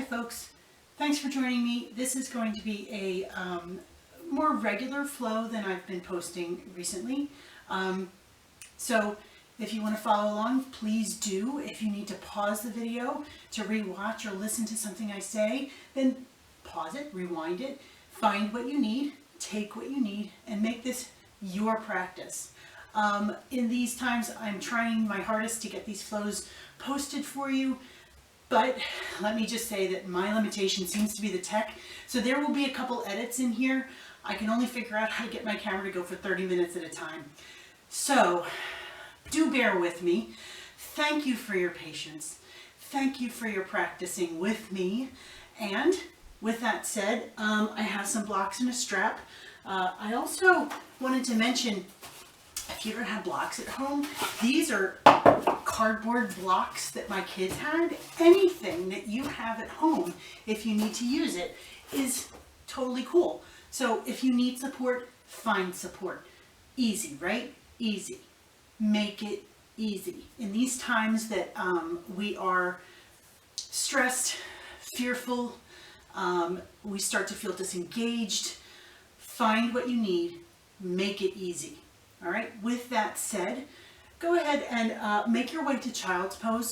Hi folks, thanks for joining me. This is going to be a more regular flow than I've been posting recently. So if you want to follow along, please do. If you need to pause the video to rewatch or listen to something I say, then pause it, rewind it, find what you need, take what you need, and make this your practice. In these times, I'm trying my hardest to get these flows posted for you. But let me just say that my limitation seems to be the tech. So there will be a couple edits in here. I can only figure out how to get my camera to go for 30 minutes at a time. So do bear with me. Thank you for your patience. Thank you for your practicing with me. And with that said, I have some blocks and a strap. I also wanted to mention, if you don't have blocks at home, these are cardboard blocks that my kids had. Anything that you have at home, if you need to use it, is totally cool. So if you need support, find support. Easy, right? Easy. Make it easy. In these times that we are stressed, fearful, we start to feel disengaged, find what you need, make it easy. All right, with that said, go ahead and make your way to child's pose.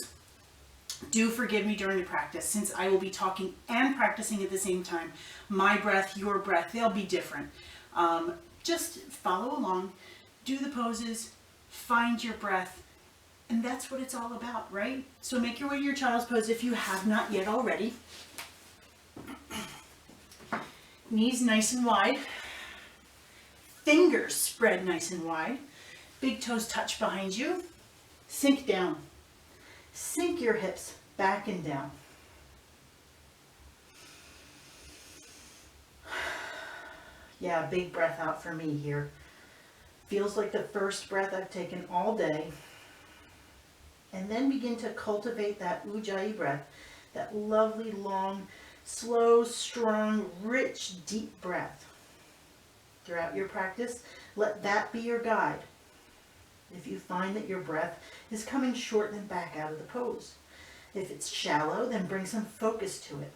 Do forgive me during the practice, since I will be talking and practicing at the same time. My breath, your breath, they'll be different. Just follow along, do the poses, find your breath, and that's what it's all about, right? So make your way to your child's pose if you have not yet already. Knees nice and wide. Fingers spread nice and wide. Big toes touch behind you. Sink down. Sink your hips back and down. Yeah, big breath out for me here. Feels like the first breath I've taken all day. And then begin to cultivate that Ujjayi breath, that lovely, long, slow, strong, rich, deep breath. Throughout your practice, let that be your guide. If you find that your breath is coming short, then back out of the pose. If it's shallow, then bring some focus to it.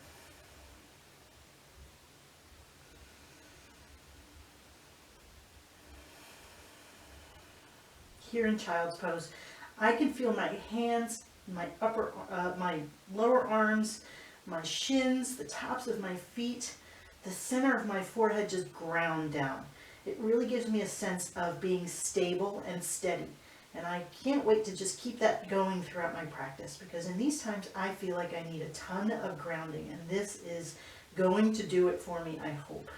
Here in child's pose, I can feel my hands, my lower arms, my shins, the tops of my feet, the center of my forehead just ground down. It really gives me a sense of being stable and steady. And I can't wait to just keep that going throughout my practice, because in these times I feel like I need a ton of grounding, and this is going to do it for me, I hope.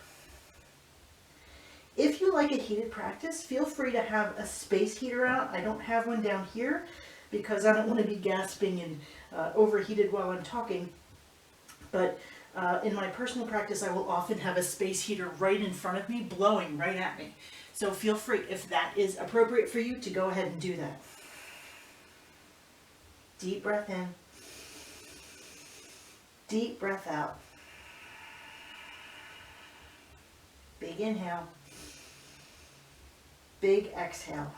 If you like a heated practice, feel free to have a space heater out. I don't have one down here because I don't want to be gasping and overheated while I'm talking. But in my personal practice, I will often have a space heater right in front of me, blowing right at me. So feel free, if that is appropriate for you, to go ahead and do that. Deep breath in. Deep breath out. Big inhale. Big exhale.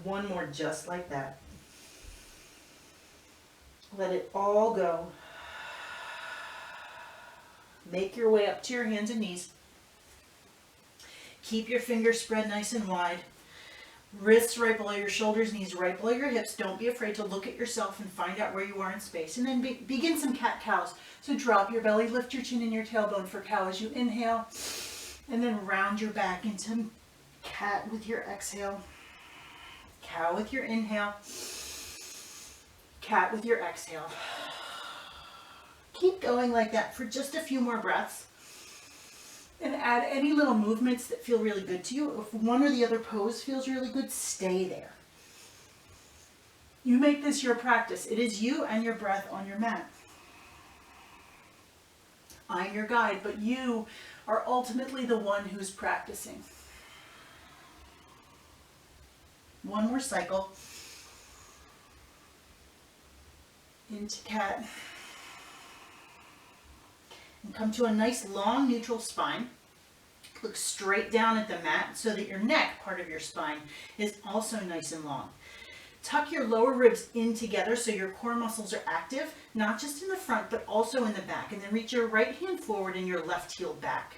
One more just like that. Let it all go. Make your way up to your hands and knees. Keep your fingers spread nice and wide. Wrists right below your shoulders, knees right below your hips. Don't be afraid to look at yourself and find out where you are in space. And then begin some cat-cows. So drop your belly, lift your chin and your tailbone for cow as you inhale. And then round your back into cat with your exhale. Cow with your inhale. Cat with your exhale. Keep going like that for just a few more breaths. And add any little movements that feel really good to you. If one or the other pose feels really good, stay there. You make this your practice. It is you and your breath on your mat. I'm your guide, but you are ultimately the one who's practicing. One more cycle. Into cat. And come to a nice long neutral spine. Look straight down at the mat so that your neck, part of your spine, is also nice and long. Tuck your lower ribs in together so your core muscles are active, not just in the front, but also in the back. And then reach your right hand forward and your left heel back.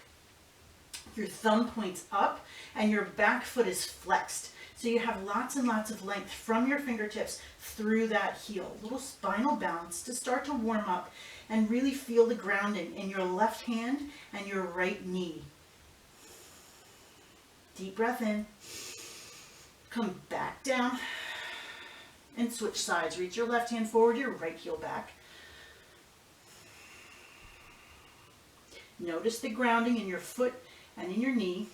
Your thumb points up and your back foot is flexed. So you have lots and lots of length from your fingertips through that heel. A little spinal balance to start to warm up and really feel the grounding in your left hand and your right knee. Deep breath in. Come back down. And switch sides. Reach your left hand forward, your right heel back. Notice the grounding in your foot and in your knee.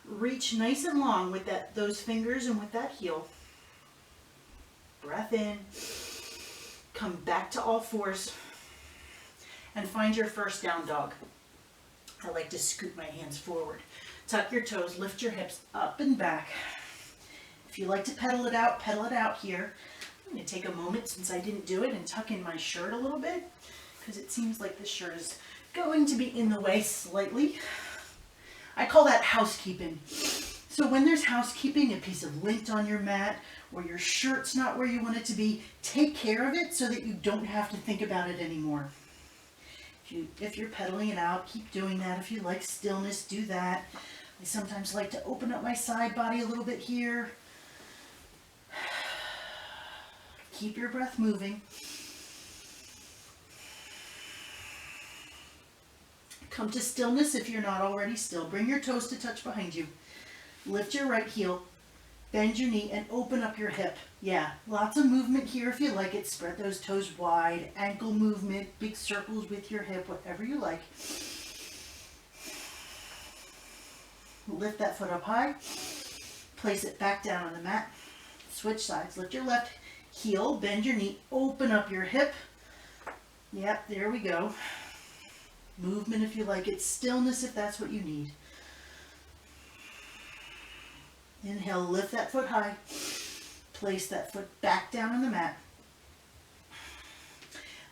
Reach nice and long with those fingers and with that heel. Breath in. Come back to all fours. And find your first down dog. I like to scoot my hands forward. Tuck your toes, lift your hips up and back. If you like to pedal it out here. I'm going to take a moment since I didn't do it and tuck in my shirt a little bit because it seems like this shirt is going to be in the way slightly. I call that housekeeping. So when there's housekeeping, a piece of lint on your mat or your shirt's not where you want it to be, take care of it so that you don't have to think about it anymore. If you're pedaling it out, keep doing that. If you like stillness, do that. I sometimes like to open up my side body a little bit here. Keep your breath moving. Come to stillness if you're not already still. Bring your toes to touch behind you. Lift your right heel, bend your knee, and open up your hip. Yeah, lots of movement here if you like it. Spread those toes wide, ankle movement, big circles with your hip, whatever you like. Lift that foot up high. Place it back down on the mat. Switch sides. Lift your left heel, bend your knee, open up your hip. Yep, there we go. Movement if you like it. Stillness if that's what you need. Inhale, lift that foot high. Place that foot back down on the mat.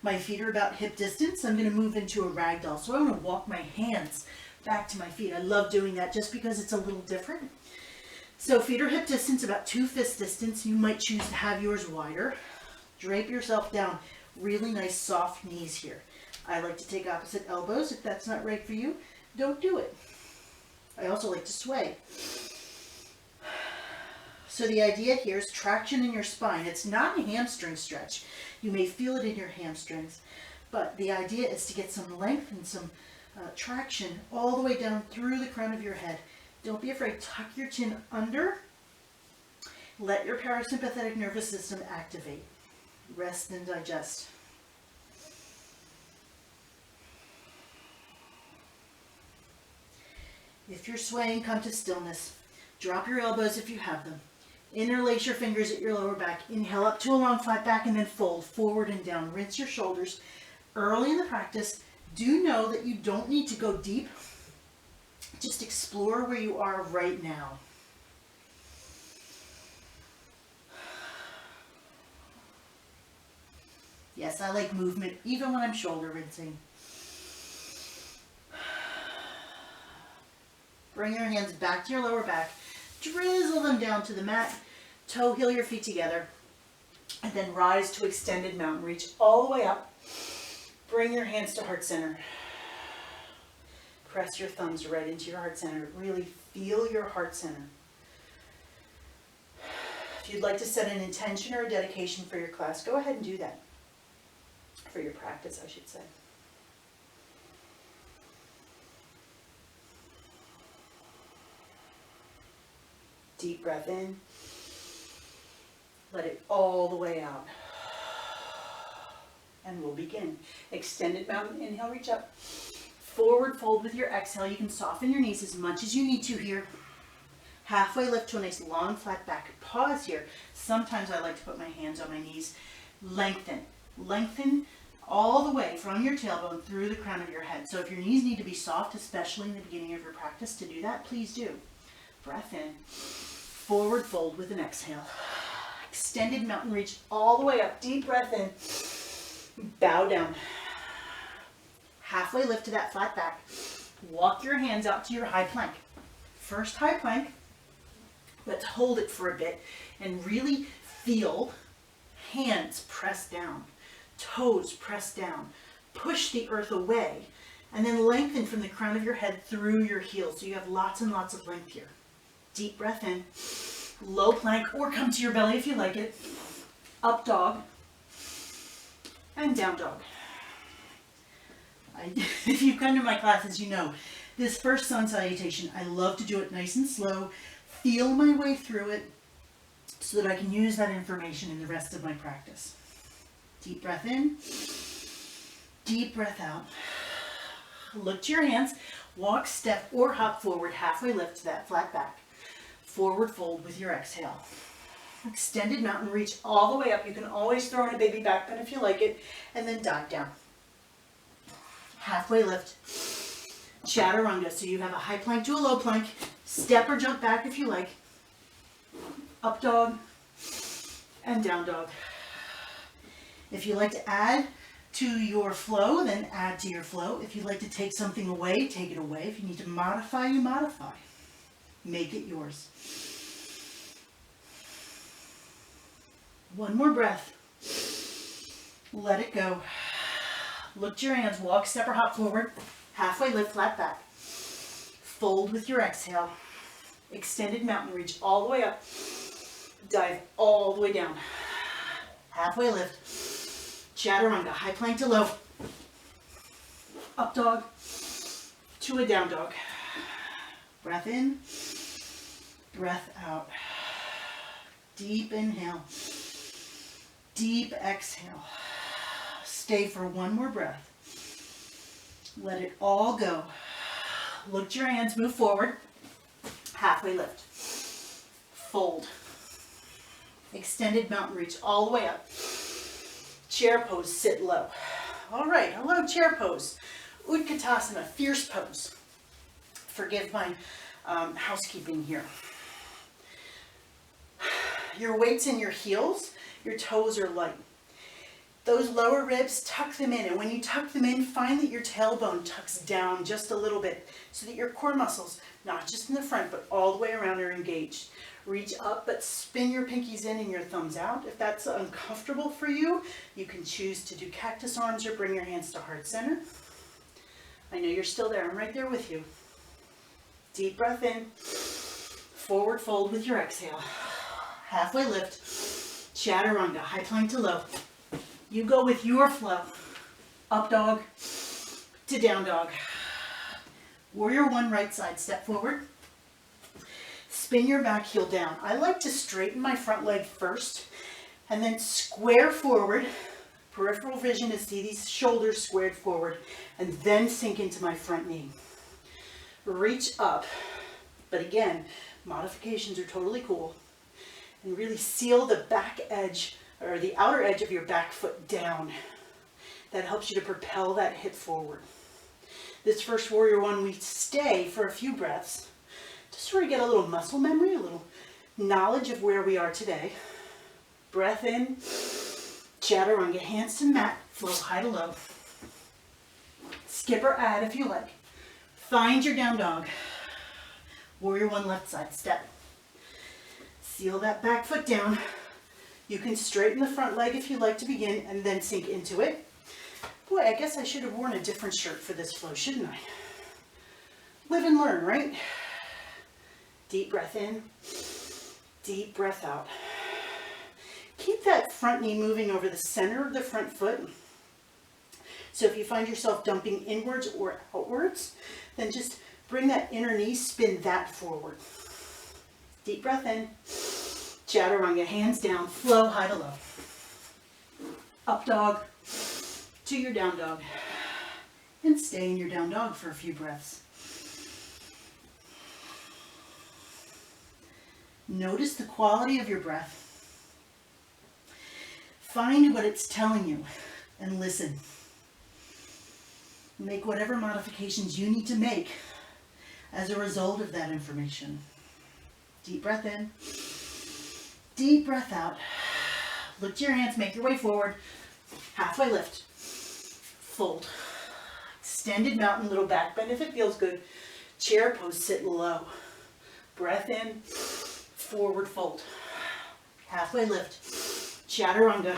My feet are about hip distance. I'm going to move into a ragdoll. So I'm going to walk my hands back to my feet. I love doing that just because it's a little different. So feet are hip distance, about 2 fist distance. You might choose to have yours wider. Drape yourself down. Really nice soft knees here. I like to take opposite elbows. If that's not right for you, don't do it. I also like to sway. So the idea here is traction in your spine. It's not a hamstring stretch. You may feel it in your hamstrings, but the idea is to get some length and some traction all the way down through the crown of your head. Don't be afraid. Tuck your chin under. Let your parasympathetic nervous system activate. Rest and digest. If you're swaying, come to stillness. Drop your elbows if you have them. Interlace your fingers at your lower back. Inhale up to a long flat back and then fold forward and down. Rinse your shoulders. Early in the practice, do know that you don't need to go deep. Just explore where you are right now. Yes, I like movement even when I'm shoulder rinsing. Bring your hands back to your lower back. Drizzle them down to the mat. Toe heel your feet together. And then rise to extended mountain. Reach all the way up. Bring your hands to heart center. Press your thumbs right into your heart center. Really feel your heart center. If you'd like to set an intention or a dedication for your class, go ahead and do that. For your practice, I should say. Deep breath in. Let it all the way out. And we'll begin. Extended mountain inhale, reach up. Forward fold with your exhale. You can soften your knees as much as you need to here. Halfway lift to a nice long flat back. Pause here. Sometimes I like to put my hands on my knees. Lengthen. Lengthen all the way from your tailbone through the crown of your head. So if your knees need to be soft, especially in the beginning of your practice, to do that, please do. Breath in. Forward fold with an exhale. Extended mountain reach all the way up. Deep breath in. Bow down. Halfway lift to that flat back. Walk your hands out to your high plank. First high plank. Let's hold it for a bit and really feel hands press down, toes press down, push the earth away, and then lengthen from the crown of your head through your heels. So you have lots and lots of length here. Deep breath in, low plank, or come to your belly if you like it. Up dog, and down dog. If you've come to my classes, you know, this first sun salutation, I love to do it nice and slow, feel my way through it so that I can use that information in the rest of my practice. Deep breath in, deep breath out. Look to your hands, walk, step, or hop forward, halfway lift to that flat back. Forward fold with your exhale. Extended mountain reach all the way up. You can always throw in a baby back bend if you like it, and then dive down. Halfway lift, chaturanga. So you have a high plank to a low plank, step or jump back if you like, up dog, and down dog. If you like to add to your flow, then add to your flow. If you'd like to take something away, take it away. If you need to modify, you modify. Make it yours. One more breath. Let it go. Look to your hands, walk, step, or hop forward. Halfway lift, flat back. Fold with your exhale. Extended mountain reach all the way up. Dive all the way down. Halfway lift. Chaturanga, high plank to low. Up dog to a down dog. Breath in, breath out. Deep inhale, deep exhale. Stay for one more breath. Let it all go. Look to your hands, move forward. Halfway lift. Fold. Extended mountain reach all the way up. Chair pose, sit low. All right, hello, chair pose. Utkatasana, fierce pose. Forgive my housekeeping here. Your weight's in your heels, your toes are light. Those lower ribs, tuck them in, and when you tuck them in, find that your tailbone tucks down just a little bit so that your core muscles, not just in the front, but all the way around, are engaged. Reach up, but spin your pinkies in and your thumbs out. If that's uncomfortable for you, you can choose to do cactus arms or bring your hands to heart center. I know you're still there. I'm right there with you. Deep breath in. Forward fold with your exhale. Halfway lift. Chaturanga, high plank to low. You go with your flow. Up dog to down dog. Warrior one, right side. Step forward. Spin your back heel down. I like to straighten my front leg first and then square forward. Peripheral vision is see these shoulders squared forward, and then sink into my front knee. Reach up, but again, modifications are totally cool. And really seal the back edge or the outer edge of your back foot down. That helps you to propel that hip forward. This first warrior one, we stay for a few breaths. Just sort of get a little muscle memory, a little knowledge of where we are today. Breath in, chaturanga, hands to mat, flow high to low. Skip or add if you like. Find your down dog. Warrior one, left side, step. Seal that back foot down. You can straighten the front leg if you like to begin and then sink into it. Boy, I guess I should have worn a different shirt for this flow, shouldn't I? Live and learn, right? Deep breath in, deep breath out. Keep that front knee moving over the center of the front foot. So if you find yourself dumping inwards or outwards, then just bring that inner knee, spin that forward. Deep breath in, chaturanga, hands down, flow high to low. Up dog to your down dog. And stay in your down dog for a few breaths. Notice the quality of your breath. Find what it's telling you and listen. Make whatever modifications you need to make as a result of that information. Deep breath in, deep breath out. Look to your hands, make your way forward. Halfway lift, fold. Extended mountain, little back bend if it feels good. Chair pose, sit low. Breath in, forward fold, halfway lift, chaturanga.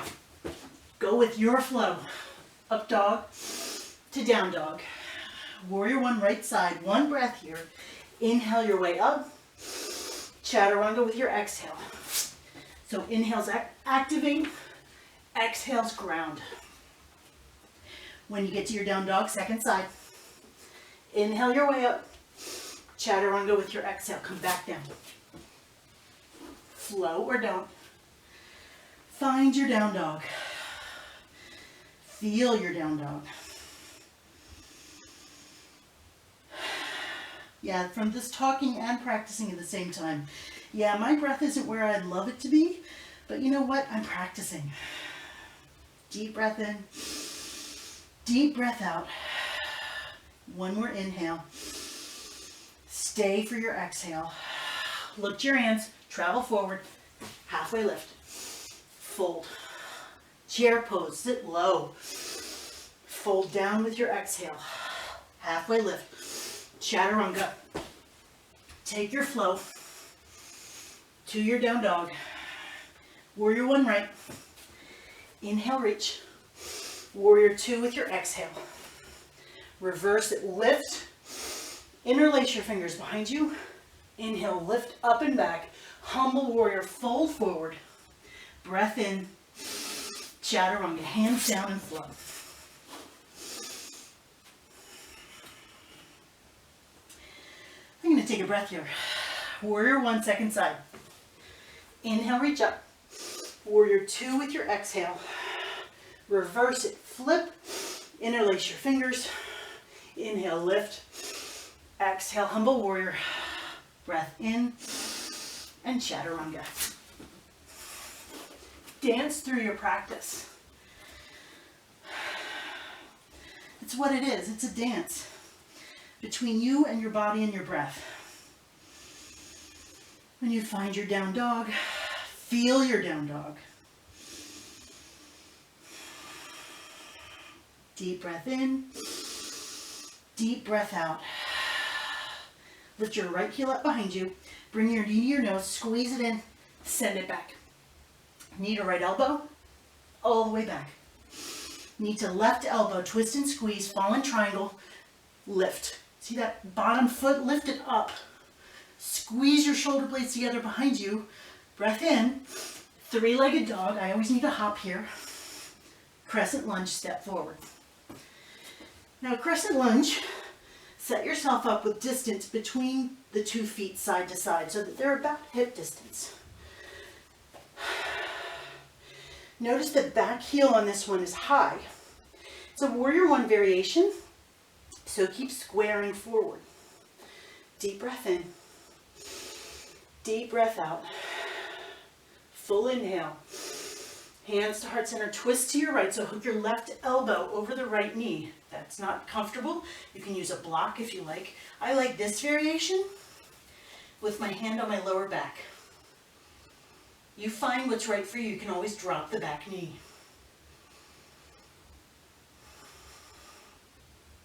Go with your flow. Up dog to down dog. Warrior one, right side. One breath here. Inhale your way up. Chaturanga with your exhale. So inhales activate, exhales ground. When you get to your down dog, second side. Inhale your way up. Chaturanga with your exhale. Come back down. Flow or don't. Find your down dog. Feel your down dog. Yeah, from this talking and practicing at the same time. Yeah, my breath isn't where I'd love it to be, but you know what? I'm practicing. Deep breath in. Deep breath out. One more inhale. Stay for your exhale. Lift your hands. Travel forward. Halfway lift. Fold. Chair pose, sit low. Fold down with your exhale. Halfway lift. Chaturanga. Take your flow to your down dog. Warrior one right. Inhale, reach. Warrior two with your exhale. Reverse it, lift. Interlace your fingers behind you. Inhale, lift up and back. Humble warrior, fold forward. Breath in. Chaturanga, hands down and flow. I'm going to take a breath here. Warrior one, second side. Inhale, reach up. Warrior two with your exhale. Reverse it, flip. Interlace your fingers. Inhale, lift. Exhale, humble warrior. Breath in. And chaturanga. Dance through your practice. It's what it is. It's a dance between you and your body and your breath. When you find your down dog, feel your down dog. Deep breath in, deep breath out. Lift your right heel up behind you. Bring your knee to your nose, squeeze it in, send it back. Knee to right elbow, all the way back. Knee to left elbow, twist and squeeze, fall in triangle, lift. See that bottom foot lifted up. Squeeze your shoulder blades together behind you. Breath in, three-legged dog. I always need to hop here. Crescent lunge, step forward. Now crescent lunge, set yourself up with distance between the 2 feet side to side so that they're about hip distance. Notice the back heel on this one is high. It's a warrior one variation, so keep squaring forward. Deep breath in, deep breath out. Full inhale. Hands to heart center, twist to your right, so hook your left elbow over the right knee. If that's not comfortable, you can use a block if you like. I like this variation with my hand on my lower back. You find what's right for you. You can always drop the back knee.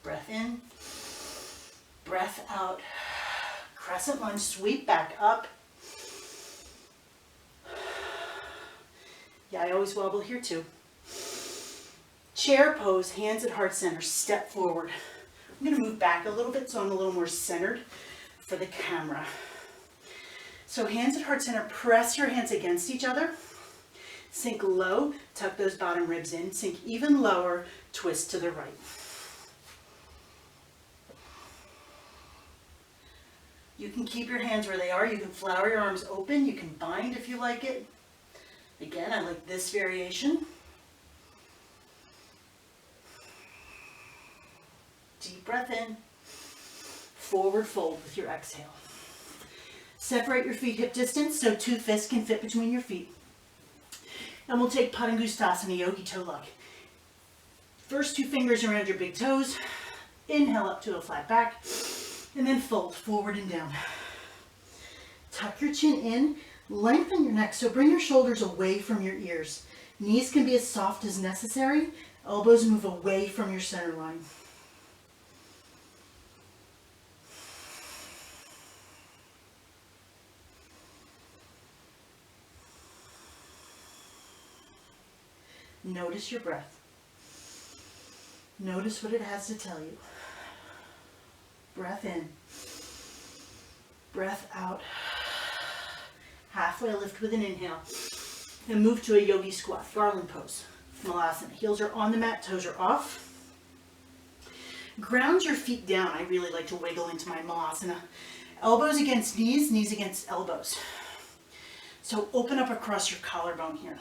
Breath in, breath out. Crescent lunge, sweep back up. Yeah, I always wobble here too. Chair pose, hands at heart center, step forward. I'm going to move back a little bit so I'm a little more centered for the camera. So hands at heart center, press your hands against each other. Sink low, tuck those bottom ribs in. Sink even lower, twist to the right. You can keep your hands where they are. You can flower your arms open. You can bind if you like it. Again, I like this variation. Deep breath in. Forward fold with your exhale. Separate your feet hip distance so 2 fists can fit between your feet. And we'll take Padangusthasana, Yogi Toe Lock. First 2 fingers around your big toes. Inhale up to a flat back. And then fold forward and down. Tuck your chin in. Lengthen your neck, so bring your shoulders away from your ears. Knees can be as soft as necessary. Elbows move away from your center line. Notice your breath. Notice what it has to tell you. Breath in. Breath out. Halfway lift with an inhale. And move to a yogi squat, garland pose, malasana. Heels are on the mat, toes are off. Ground your feet down. I really like to wiggle into my malasana. Elbows against knees, knees against elbows. So open up across your collarbone here.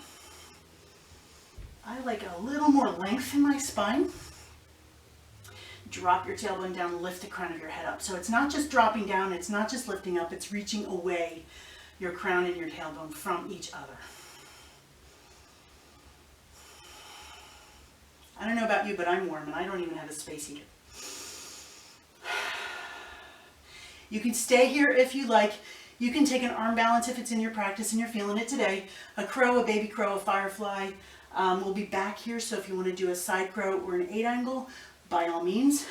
I like a little more length in my spine. Drop your tailbone down, lift the crown of your head up. So it's not just dropping down, it's not just lifting up, it's reaching away your crown and your tailbone from each other. I don't know about you, but I'm warm and I don't even have a space heater. You can stay here if you like. You can take an arm balance if it's in your practice and you're feeling it today. A crow, a baby crow, a firefly. We'll be back here, so if you want to do a side crow or an 8 angle, by all means.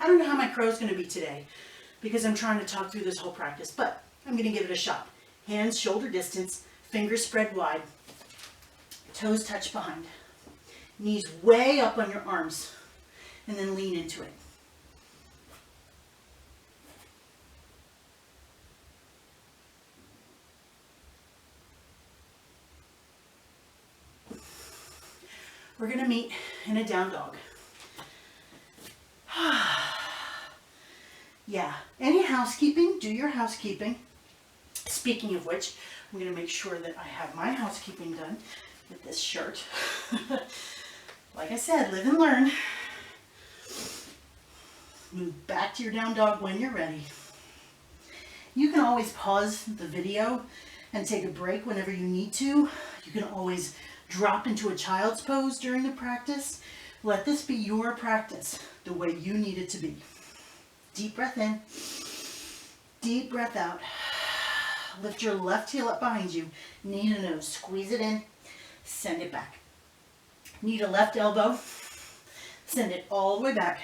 I don't know how my crow is going to be today because I'm trying to talk through this whole practice, but I'm going to give it a shot. Hands shoulder distance, fingers spread wide, toes touch behind. Knees way up on your arms, and then lean into it. We're going to meet in a down dog. Yeah, any housekeeping, do your housekeeping. Speaking of which, I'm going to make sure that I have my housekeeping done with this shirt. Like I said, live and learn. Move back to your down dog when you're ready. You can always pause the video and take a break whenever you need to. You can always drop into a child's pose during the practice. Let this be your practice, the way you need it to be. Deep breath in, deep breath out. Lift your left heel up behind you, knee to nose, squeeze it in, send it back. Knee to left elbow, send it all the way back.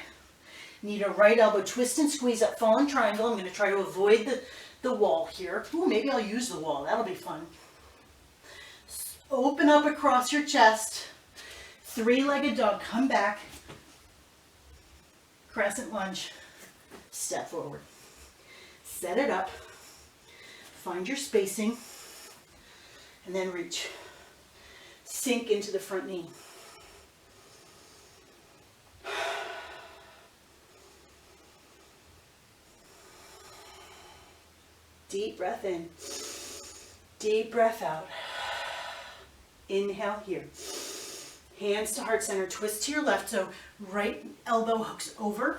Knee to right elbow, twist and squeeze up, fallen triangle. I'm going to try to avoid the wall here. Ooh, maybe I'll use the wall, that'll be fun. Open up across your chest, 3-legged dog, come back, crescent lunge, step forward. Set it up, find your spacing, and then reach. Sink into the front knee. Deep breath in, deep breath out. Inhale here. Hands to heart center, twist to your left, so right elbow hooks over.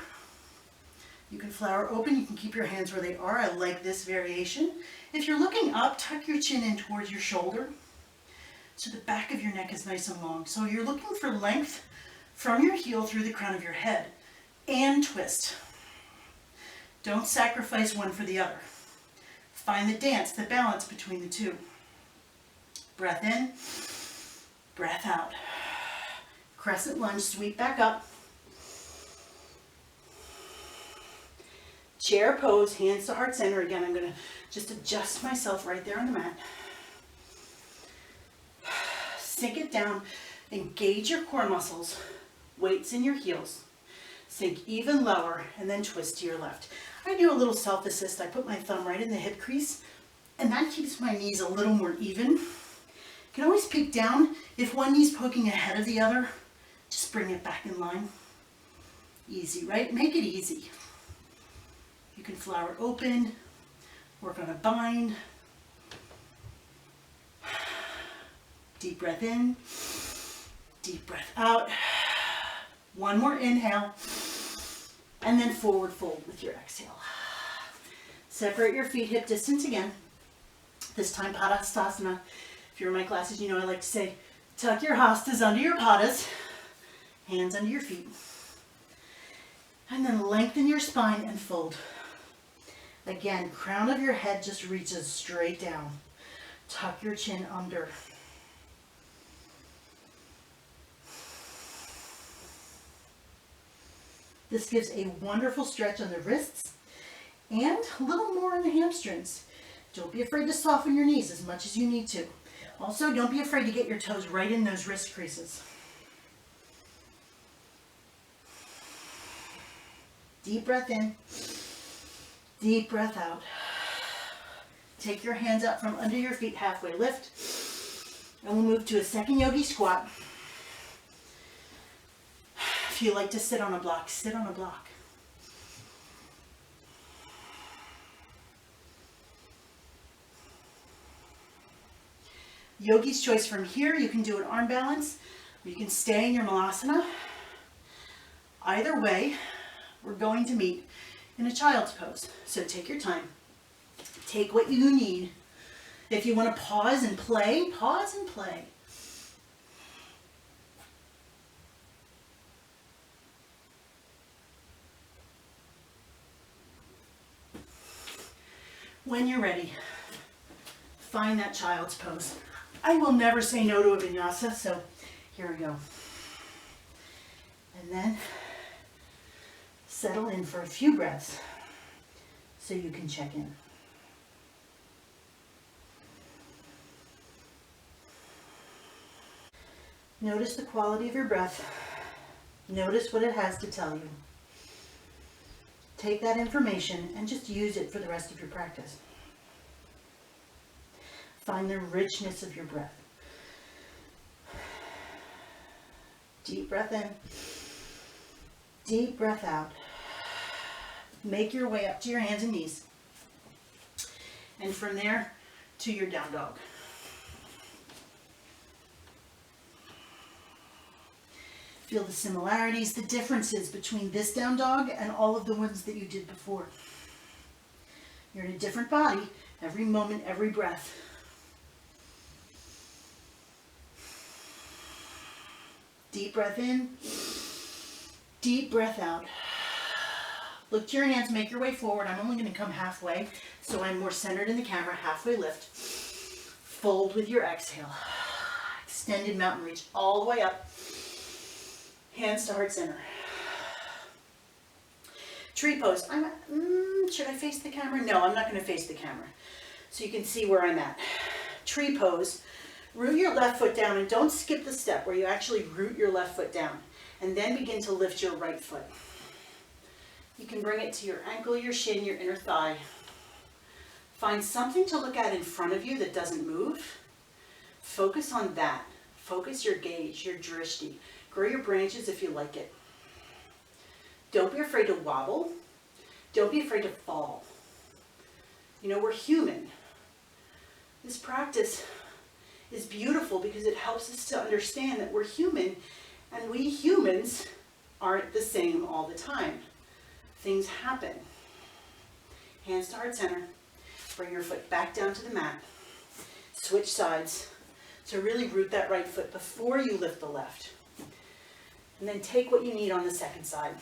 You can flower open, you can keep your hands where they are. I like this variation. If you're looking up, tuck your chin in towards your shoulder so the back of your neck is nice and long. So you're looking for length from your heel through the crown of your head and twist. Don't sacrifice one for the other. Find the dance, the balance between the two. Breath in, breath out. Crescent lunge, sweep back up. Chair pose, hands to heart center. Again, I'm going to just adjust myself right there on the mat. Sink it down, engage your core muscles, weights in your heels. Sink even lower and then twist to your left. I do a little self-assist. I put my thumb right in the hip crease and that keeps my knees a little more even. You can always peek down. If one knee's poking ahead of the other, just bring it back in line. Easy, right? Make it easy. You can flower open, work on a bind. Deep breath in, deep breath out. One more inhale, and then forward fold with your exhale. Separate your feet hip distance again. This time Padastasana. If you're in my classes, you know I like to say, tuck your hastas under your padas, hands under your feet. And then lengthen your spine and fold. Again, crown of your head just reaches straight down. Tuck your chin under. This gives a wonderful stretch on the wrists and a little more on the hamstrings. Don't be afraid to soften your knees as much as you need to. Also, don't be afraid to get your toes right in those wrist creases. Deep breath in, deep breath out. Take your hands up from under your feet, halfway lift, and we'll move to a second yogi squat. If you like to sit on a block, sit on a block. Yogi's choice from here, you can do an arm balance, or you can stay in your malasana. Either way, we're going to meet in a child's pose. So take your time. Take what you need. If you want to pause and play, pause and play. When you're ready, find that child's pose. I will never say no to a vinyasa, so here we go. And then settle in for a few breaths so you can check in. Notice the quality of your breath. Notice what it has to tell you. Take that information and just use it for the rest of your practice. Find the richness of your breath. Deep breath in. Deep breath out. Make your way up to your hands and knees. And from there to your down dog. Feel the similarities, the differences between this down dog and all of the ones that you did before. You're in a different body every moment, every breath. Deep breath in, deep breath out. Look to your hands, make your way forward. I'm only going to come halfway, so I'm more centered in the camera. Halfway lift. Fold with your exhale. Extended mountain reach all the way up. Hands to heart center. Tree pose. Should I face the camera? No, I'm not going to face the camera. So you can see where I'm at. Tree pose. Root your left foot down and don't skip the step where you actually root your left foot down. And then begin to lift your right foot. You can bring it to your ankle, your shin, your inner thigh. Find something to look at in front of you that doesn't move. Focus on that. Focus your gaze, your drishti. Grow your branches if you like it. Don't be afraid to wobble. Don't be afraid to fall. You know, we're human. This practice is beautiful because it helps us to understand that we're human, and we humans aren't the same all the time. Things happen. Hands to heart center. Bring your foot back down to the mat. Switch sides. So really root that right foot before you lift the left. And then take what you need on the second side.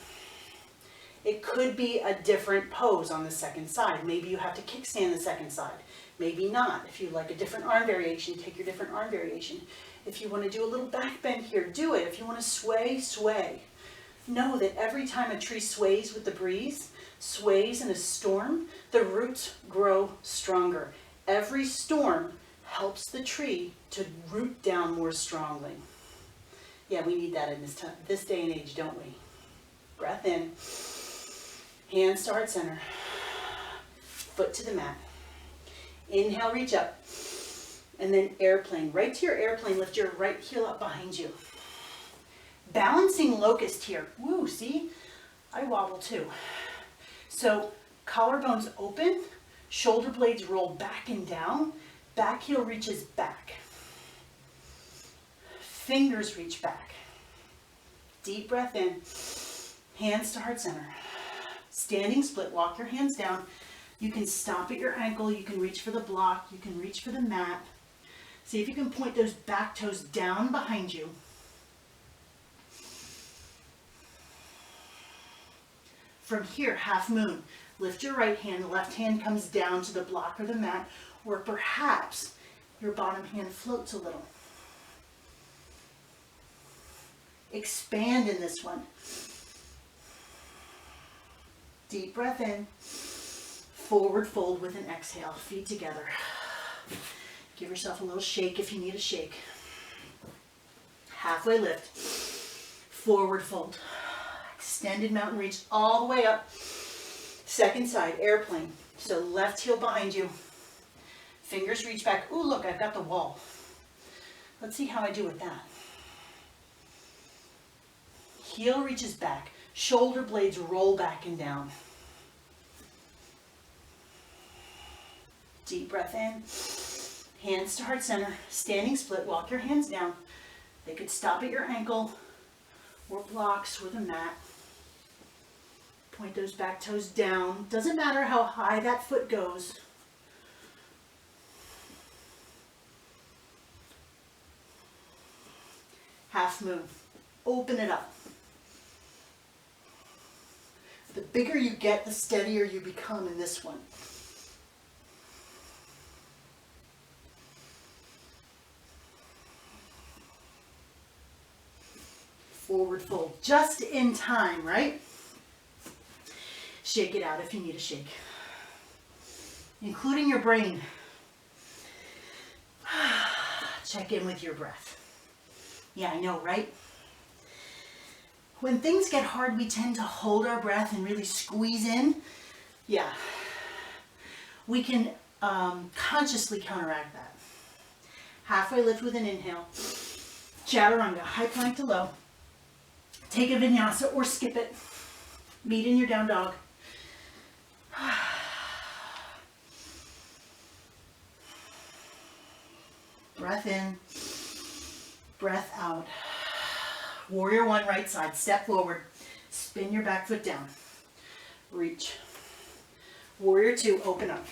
It could be a different pose on the second side. Maybe you have to kickstand the second side. Maybe not. If you like a different arm variation, take your different arm variation. If you want to do a little back bend here, do it. If you want to sway, sway. Know that every time a tree sways with the breeze, sways in a storm, the roots grow stronger. Every storm helps the tree to root down more strongly. Yeah, we need that in this day and age, don't we? Breath in. Hands to heart center. Foot to the mat. Inhale, reach up. And then airplane. Right to your airplane, lift your right heel up behind you. Balancing locust here. Woo, see? I wobble too. So collarbones open, shoulder blades roll back and down, back heel reaches back. Fingers reach back. Deep breath in. Hands to heart center. Standing split, walk your hands down. You can stop at your ankle, you can reach for the block, you can reach for the mat. See if you can point those back toes down behind you. From here, half moon. Lift your right hand, the left hand comes down to the block or the mat, or perhaps your bottom hand floats a little. Expand in this one. Deep breath in. Forward fold with an exhale. Feet together. Give yourself a little shake if you need a shake. Halfway lift, forward fold. Extended mountain reach all the way up. Second side, airplane. So left heel behind you. Fingers reach back. Ooh, look, I've got the wall. Let's see how I do with that. Heel reaches back. Shoulder blades roll back and down. Deep breath in. Hands to heart center. Standing split. Walk your hands down. They could stop at your ankle or blocks or the mat. Point those back toes down. Doesn't matter how high that foot goes. Half moon. Open it up. The bigger you get, the steadier you become in this one. Forward fold, just in time, right? Shake it out if you need a shake. Including your brain. Check in with your breath. Yeah, I know, right? When things get hard, we tend to hold our breath and really squeeze in. Yeah. We can consciously counteract that. Halfway lift with an inhale. Chaturanga, high plank to low. Take a vinyasa or skip it. Meet in your down dog. Breath in, breath out. Warrior one, right side. Step forward. Spin your back foot down. Reach. Warrior two, open up.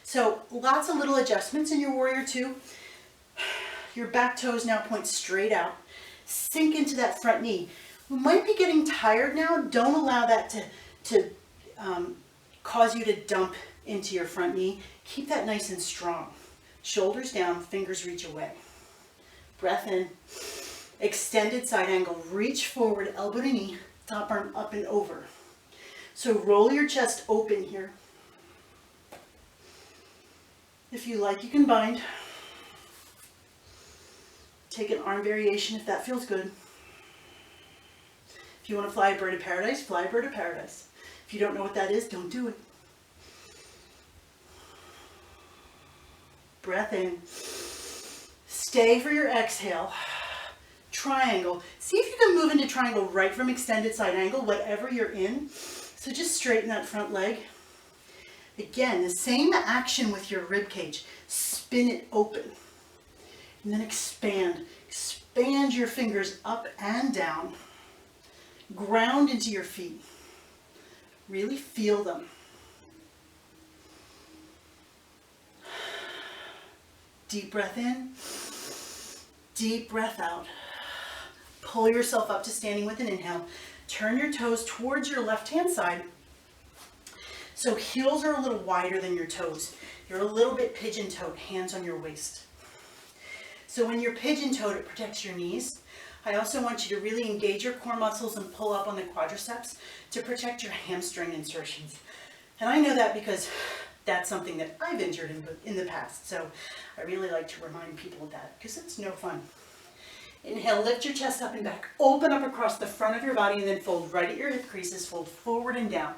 So lots of little adjustments in your warrior two. Your back toes now point straight out. Sink into that front knee. You might be getting tired now. Don't allow that to cause you to dump into your front knee. Keep that nice and strong. Shoulders down, fingers reach away. Breath in. Extended side angle. Reach forward, elbow to knee, top arm up and over. So roll your chest open here. If you like, you can bind. Take an arm variation if that feels good. If you want to fly a bird of paradise, fly a bird of paradise. If you don't know what that is, don't do it. Breath in. Stay for your exhale. Triangle. See if you can move into triangle right from extended side angle, whatever you're in. So just straighten that front leg. Again, the same action with your rib cage. Spin it open. And then expand. Expand your fingers up and down. Ground into your feet. Really feel them. Deep breath in. Deep breath out. Pull yourself up to standing with an inhale. Turn your toes towards your left-hand side. So heels are a little wider than your toes. You're a little bit pigeon-toed, hands on your waist. So when you're pigeon-toed, it protects your knees. I also want you to really engage your core muscles and pull up on the quadriceps to protect your hamstring insertions. And I know that because that's something that I've injured in the past. So I really like to remind people of that because it's no fun. Inhale, lift your chest up and back. Open up across the front of your body and then fold right at your hip creases. Fold forward and down.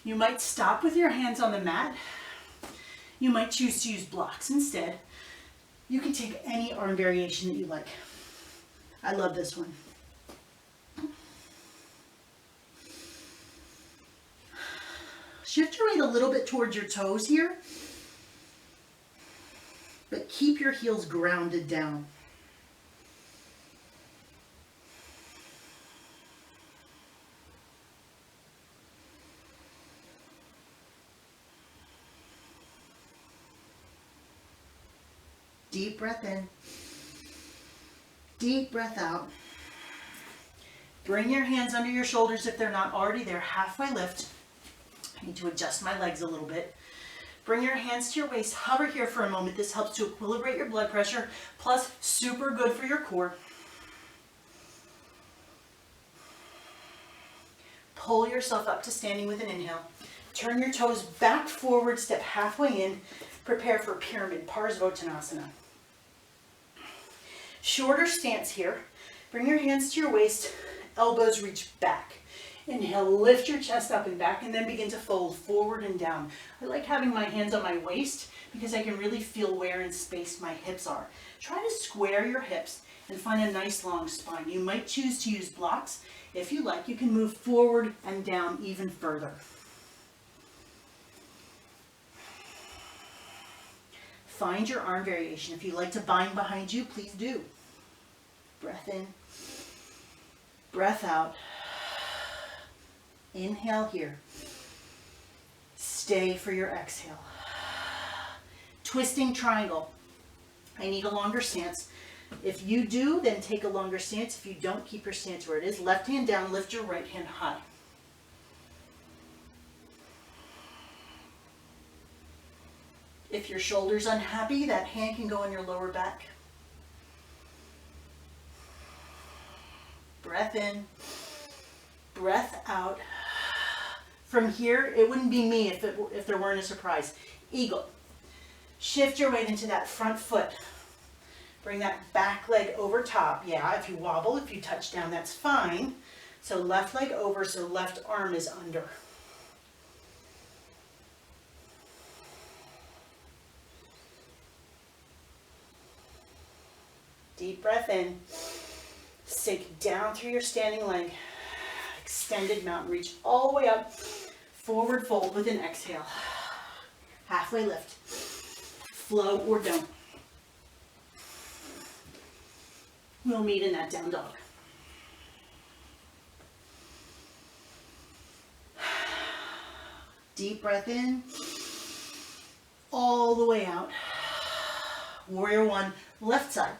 You might stop with your hands on the mat. You might choose to use blocks instead. You can take any arm variation that you like. I love this one. Shift your weight a little bit towards your toes here, but keep your heels grounded down. Deep breath in. Deep breath out. Bring your hands under your shoulders if they're not already there. Halfway lift. I need to adjust my legs a little bit. Bring your hands to your waist. Hover here for a moment. This helps to equilibrate your blood pressure. Plus, super good for your core. Pull yourself up to standing with an inhale. Turn your toes back forward, step halfway in, prepare for Pyramid, Parsvottanasana. Shorter stance here. Bring your hands to your waist, elbows reach back. Inhale, lift your chest up and back, and then begin to fold forward and down. I like having my hands on my waist because I can really feel where in space my hips are. Try to square your hips and find a nice long spine. You might choose to use blocks. If you like, you can move forward and down even further. Find your arm variation. If you like to bind behind you, please do. Breath in, breath out. Inhale here. Stay for your exhale. Twisting triangle. I need a longer stance. If you do, then take a longer stance. If you don't, keep your stance where it is. Left hand down, lift your right hand high. If your shoulder's unhappy, that hand can go on your lower back. Breath in, breath out. From here, it wouldn't be me if there weren't a surprise. Eagle. Shift your weight into that front foot. Bring that back leg over top. Yeah, if you wobble, if you touch down, that's fine. So left leg over, so left arm is under. Deep breath in. Sink down through your standing leg. Extended mountain reach all the way up. Forward fold with an exhale. Halfway lift. Flow or don't. We'll meet in that down dog. Deep breath in. All the way out. Warrior one, left side.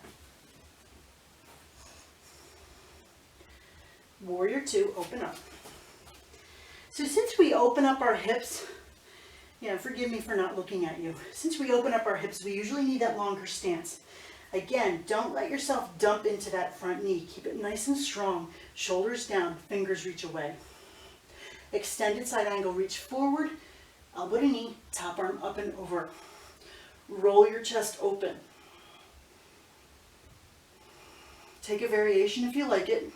Warrior two, open up. So since we open up our hips, forgive me for not looking at you. Since we open up our hips, we usually need that longer stance. Again, don't let yourself dump into that front knee. Keep it nice and strong. Shoulders down, fingers reach away. Extended side angle, reach forward, elbow to knee, top arm up and over. Roll your chest open. Take a variation if you like it.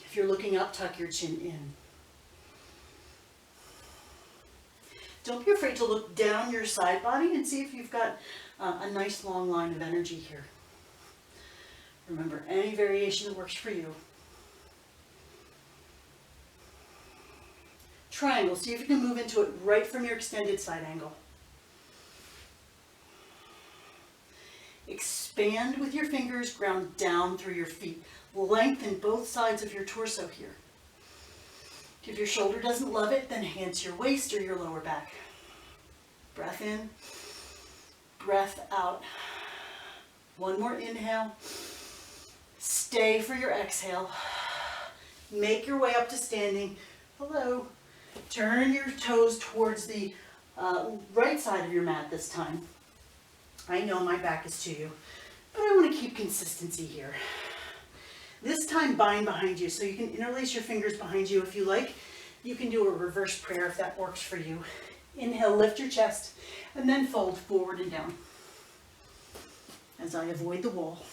If you're looking up, tuck your chin in. Don't be afraid to look down your side body and see if you've got a nice long line of energy here. Remember, any variation that works for you. Triangle, see if you can move into it right from your extended side angle. Expand with your fingers, ground down through your feet. Lengthen both sides of your torso here. If your shoulder doesn't love it, then hands to your waist or your lower back. Breath in, breath out. One more inhale. Stay for your exhale. Make your way up to standing. Hello. Turn your toes towards the right side of your mat this time. I know my back is to you, but I want to keep consistency here. This time bind behind you, so you can interlace your fingers behind you if you like. You can do a reverse prayer if that works for you. Inhale, lift your chest, and then fold forward and down as I avoid the wall.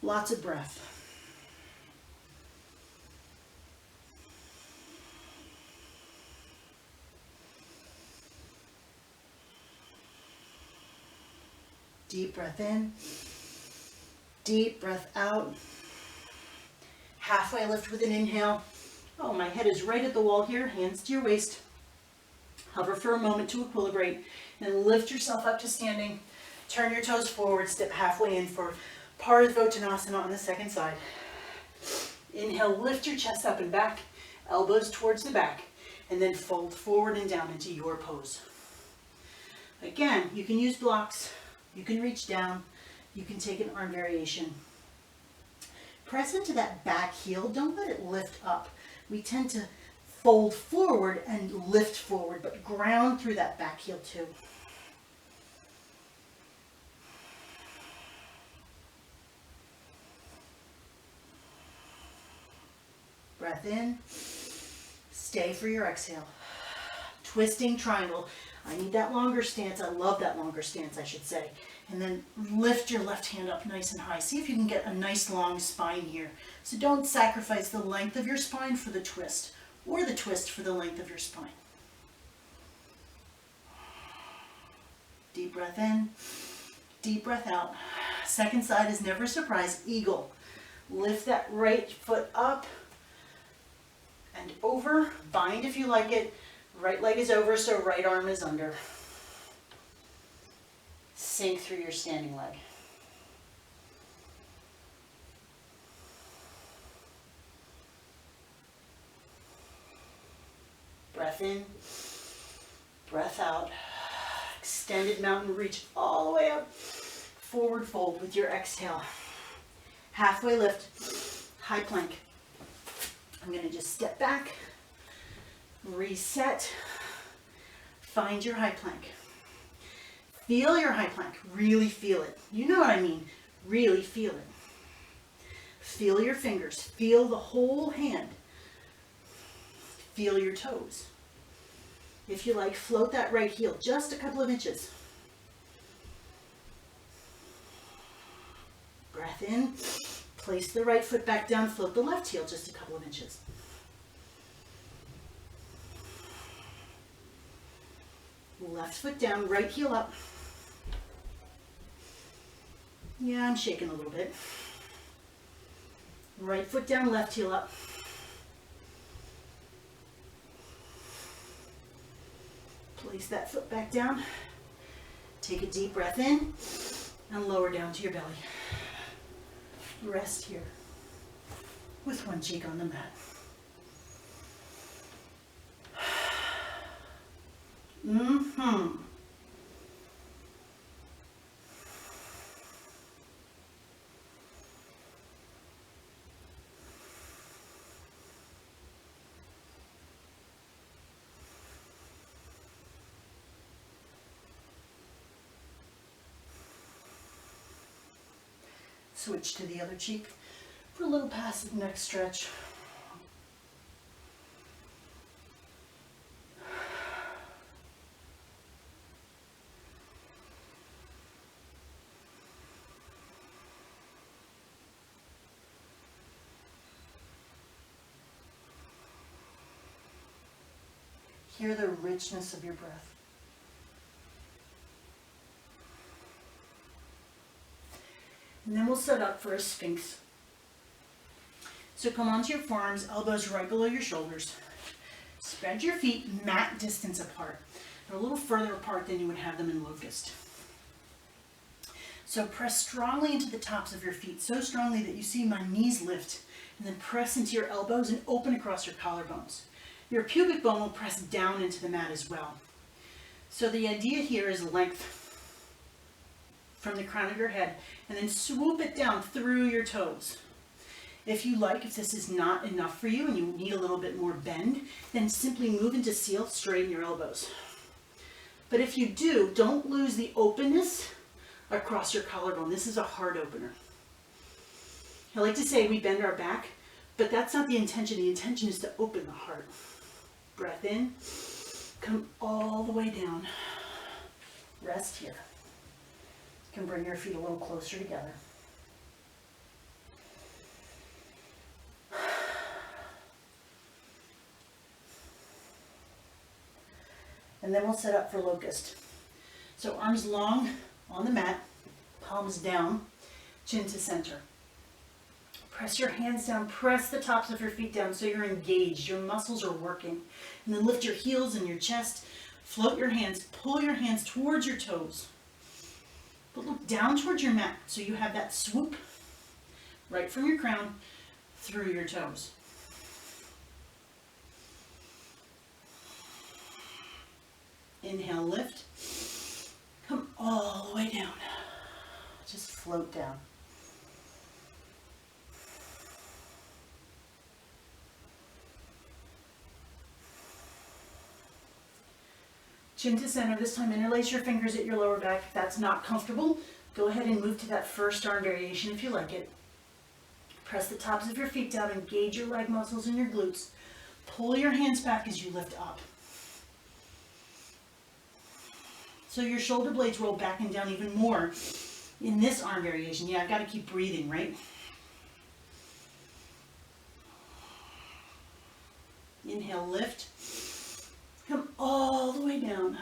Lots of breath. Deep breath in, deep breath out. Halfway lift with an inhale. Oh, my head is right at the wall here, hands to your waist. Hover for a moment to equilibrate, and lift yourself up to standing. Turn your toes forward, step halfway in for Parsvottanasana on the second side. Inhale, lift your chest up and back, elbows towards the back, and then fold forward and down into your pose. Again, you can use blocks. You can reach down, you can take an arm variation. Press into that back heel, don't let it lift up. We tend to fold forward and lift forward, but ground through that back heel too. Breath in. Stay for your exhale. Twisting triangle. I need that longer stance. I love that longer stance, I should say. And then lift your left hand up nice and high. See if you can get a nice long spine here. So don't sacrifice the length of your spine for the twist, or the twist for the length of your spine. Deep breath in, deep breath out. Second side is never a surprise. Eagle. Lift that right foot up and over. Bind if you like it. Right leg is over, so right arm is under. Sink through your standing leg. Breath in, breath out. Extended mountain reach all the way up. Forward fold with your exhale. Halfway lift, high plank. I'm going to just step back, reset, find your high plank. Feel your high plank, really feel it. You know what I mean, really feel it. Feel your fingers, feel the whole hand. Feel your toes. If you like, float that right heel just a couple of inches. Breath in, place the right foot back down, float the left heel just a couple of inches. Left foot down, right heel up. Yeah, I'm shaking a little bit. Right foot down, left heel up. Place that foot back down. Take a deep breath in and lower down to your belly. Rest here with one cheek on the mat. Switch to the other cheek for a little passive neck stretch. Hear the richness of your breath. And then we'll set up for a Sphinx. So come onto your forearms, elbows right below your shoulders. Spread your feet mat distance apart. They're a little further apart than you would have them in Locust. So press strongly into the tops of your feet, so strongly that you see my knees lift, and then press into your elbows and open across your collarbones. Your pubic bone will press down into the mat as well. So the idea here is length from the crown of your head, and then swoop it down through your toes. If you like, if this is not enough for you and you need a little bit more bend, then simply move into seal, straighten your elbows. But if you do, don't lose the openness across your collarbone. This is a heart opener. I like to say we bend our back, but that's not the intention. The intention is to open the heart. Breath in, come all the way down. Rest here. You can bring your feet a little closer together. And then we'll set up for Locust. So arms long on the mat, palms down, chin to center. Press your hands down, press the tops of your feet down so you're engaged, your muscles are working. And then lift your heels and your chest, float your hands, pull your hands towards your toes. But look down towards your mat so you have that swoop right from your crown through your toes. Inhale, lift. Come all the way down. Just float down. Chin to center. This time interlace your fingers at your lower back. If that's not comfortable, go ahead and move to that first arm variation if you like it. Press the tops of your feet down, engage your leg muscles and your glutes. Pull your hands back as you lift up. So your shoulder blades roll back and down even more in this arm variation. Yeah, I've got to keep breathing, right? Inhale, lift. Come all the way down.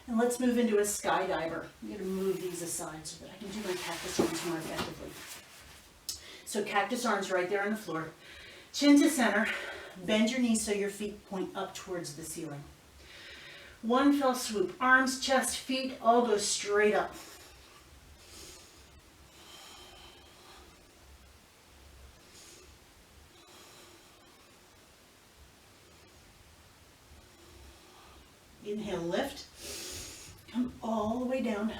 And let's move into a skydiver. I'm going to move these aside so that I can do my cactus arms more effectively. So cactus arms right there on the floor. Chin to center. Bend your knees so your feet point up towards the ceiling. One fell swoop. Arms, chest, feet all go straight up. Inhale, lift. Come all the way down.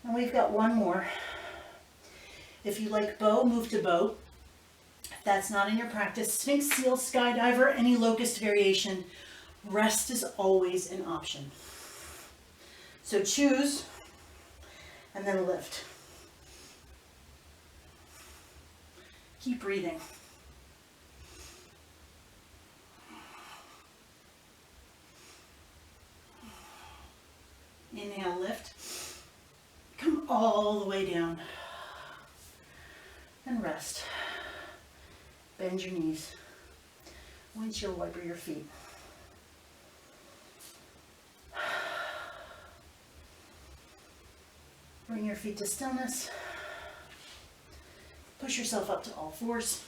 And we've got one more. If you like bow, move to bow. If that's not in your practice, Sphinx, Seal, Skydiver, any locust variation, rest is always an option. So choose and then lift. Keep breathing. Inhale, lift. Come all the way down. And rest. Bend your knees. Windshield wiper your feet. Bring your feet to stillness. Push yourself up to all fours.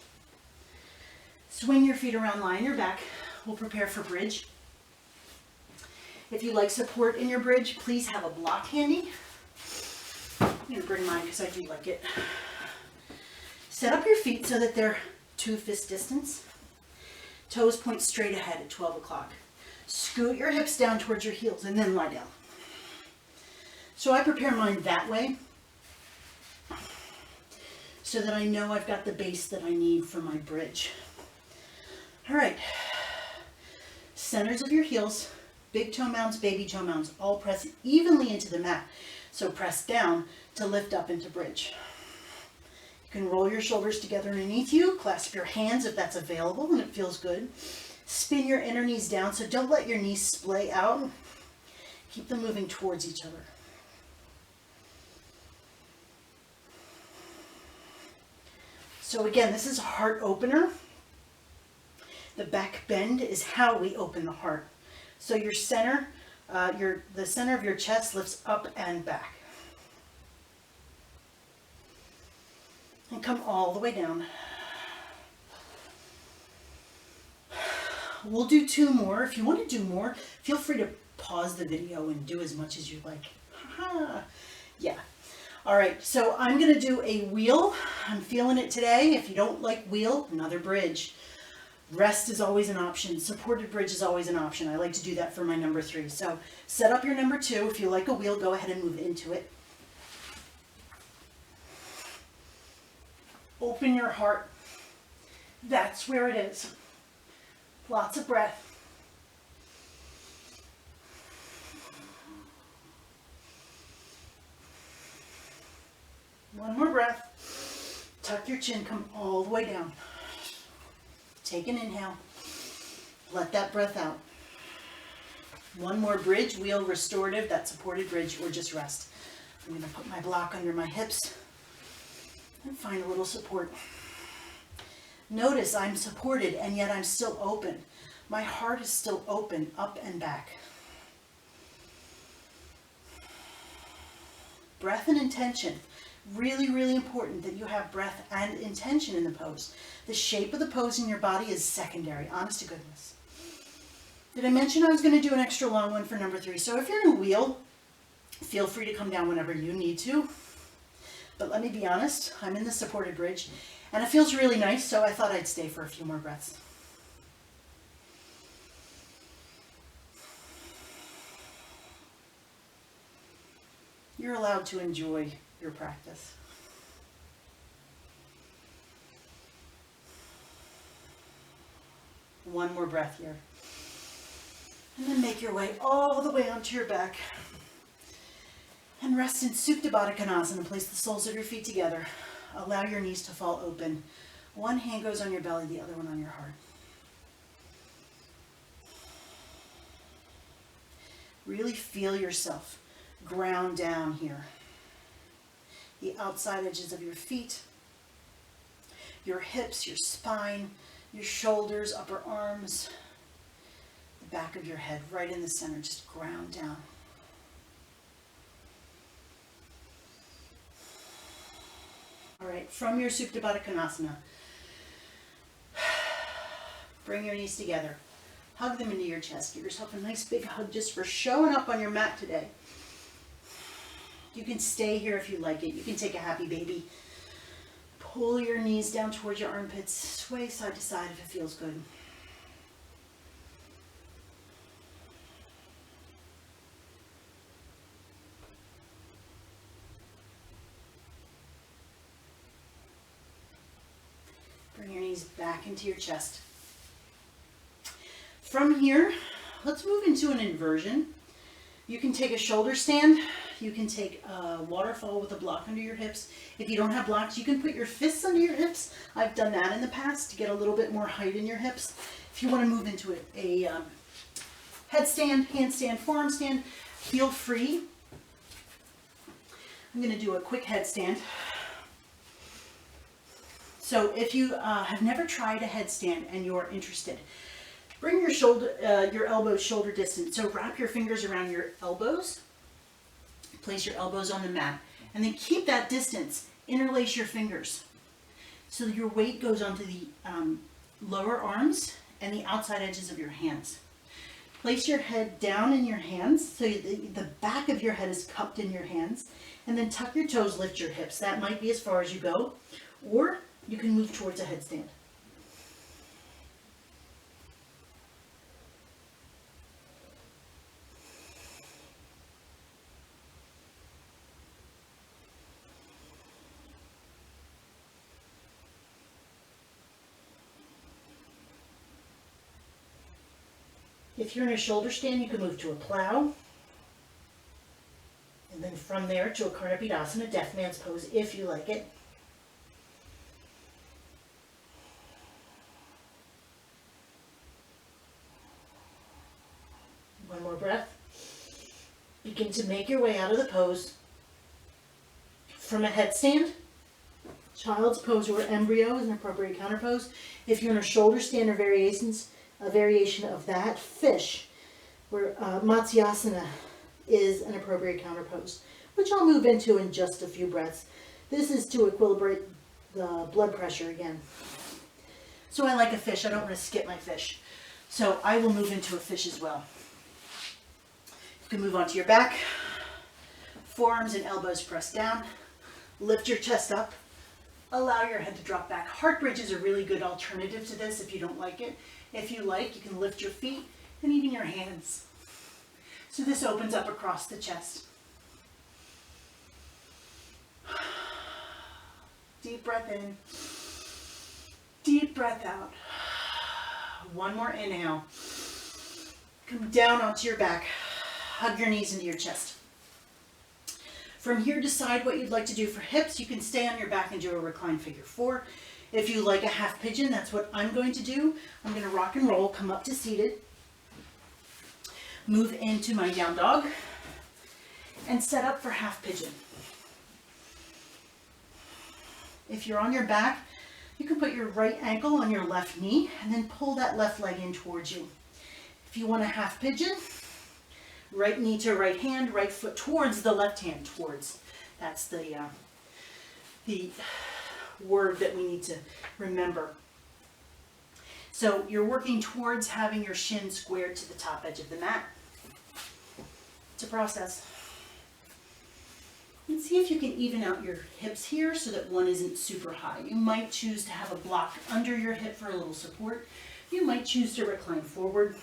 Swing your feet around, lie on your back. We'll prepare for bridge. If you like support in your bridge, please have a block handy. I'm going to bring mine because I do like it. Set up your feet so that they're 2 fist distance. Toes point straight ahead at 12 o'clock. Scoot your hips down towards your heels and then lie down. So I prepare mine that way so that I know I've got the base that I need for my bridge. All right. Centers of your heels. Big toe mounds, baby toe mounds, all press evenly into the mat. So press down to lift up into bridge. You can roll your shoulders together underneath you, clasp your hands if that's available and it feels good. Spin your inner knees down, so don't let your knees splay out. Keep them moving towards each other. So again, this is a heart opener. The back bend is how we open the heart. So your center, the center of your chest lifts up and back. And come all the way down. We'll do 2 more. If you want to do more, feel free to pause the video and do as much as you like. Yeah. All right, so I'm going to do a wheel. I'm feeling it today. If you don't like wheel, another bridge. Rest is always an option. Supported bridge is always an option. I like to do that for my number 3. So set up your number 2. If you like a wheel, go ahead and move into it. Open your heart. That's where it is. Lots of breath. One more breath. Tuck your chin, come all the way down. Take an inhale. Let that breath out. One more bridge, wheel, restorative, that supported bridge, or just rest. I'm going to put my block under my hips and find a little support. Notice I'm supported and yet I'm still open. My heart is still open, up and back. Breath and intention. Really, really important that you have breath and intention in the pose. The shape of the pose in your body is secondary, honest to goodness. Did I mention I was going to do an extra long one for number 3? So if you're in a wheel, feel free to come down whenever you need to. But let me be honest, I'm in the supported bridge and it feels really nice, so I thought I'd stay for a few more breaths. You're allowed to enjoy your practice. One more breath here. And then make your way all the way onto your back. And rest in Supta Baddha Konasana. Place the soles of your feet together. Allow your knees to fall open. One hand goes on your belly, the other one on your heart. Really feel yourself ground down here. The outside edges of your feet, your hips, your spine, your shoulders, upper arms, the back of your head, right in the center, just ground down. All right, from your Supta Baddha Konasana, bring your knees together. Hug them into your chest. Give yourself a nice big hug just for showing up on your mat today. You can stay here if you like it. You can take a happy baby. Pull your knees down towards your armpits. Sway side to side if it feels good. Bring your knees back into your chest. From here, let's move into an inversion. You can take a shoulder stand. You can take a waterfall with a block under your hips. If you don't have blocks, you can put your fists under your hips. I've done that in the past to get a little bit more height in your hips. If you want to move into a headstand, handstand, forearm stand, feel free. I'm going to do a quick headstand. So if you have never tried a headstand and you're interested, bring your elbows shoulder distance. So wrap your fingers around your elbows. Place your elbows on the mat. And then keep that distance. Interlace your fingers. So your weight goes onto the lower arms and the outside edges of your hands. Place your head down in your hands. So the back of your head is cupped in your hands. And then tuck your toes, lift your hips. That might be as far as you go. Or you can move towards a headstand. If you're in a shoulder stand, you can move to a plow. And then from there to a Karnapidasana, Deaf Man's Pose, if you like it. One more breath. Begin to make your way out of the pose. From a headstand, child's pose or embryo is an appropriate counter pose. If you're in a shoulder stand or a variation of that, fish, where Matsyasana is an appropriate counter pose, which I'll move into in just a few breaths. This is to equilibrate the blood pressure again. So I like a fish. I don't want to skip my fish. So I will move into a fish as well. You can move onto your back, forearms and elbows pressed down. Lift your chest up. Allow your head to drop back. Heart bridge is a really good alternative to this if you don't like it. If you like, you can lift your feet and even your hands. So this opens up across the chest. Deep breath in. Deep breath out. One more inhale. Come down onto your back. Hug your knees into your chest. From here, decide what you'd like to do for hips. You can stay on your back and do a reclined figure four. If you like a half pigeon, that's what I'm going to do. I'm going to rock and roll, come up to seated, move into my down dog, and set up for half pigeon. If you're on your back, you can put your right ankle on your left knee and then pull that left leg in towards you. If you want a half pigeon, right knee to right hand, right foot towards the left hand, towards. That's the word that we need to remember. So you're working towards having your shin squared to the top edge of the mat. It's a process. And see if you can even out your hips here so that one isn't super high. You might choose to have a block under your hip for a little support. You might choose to recline forward.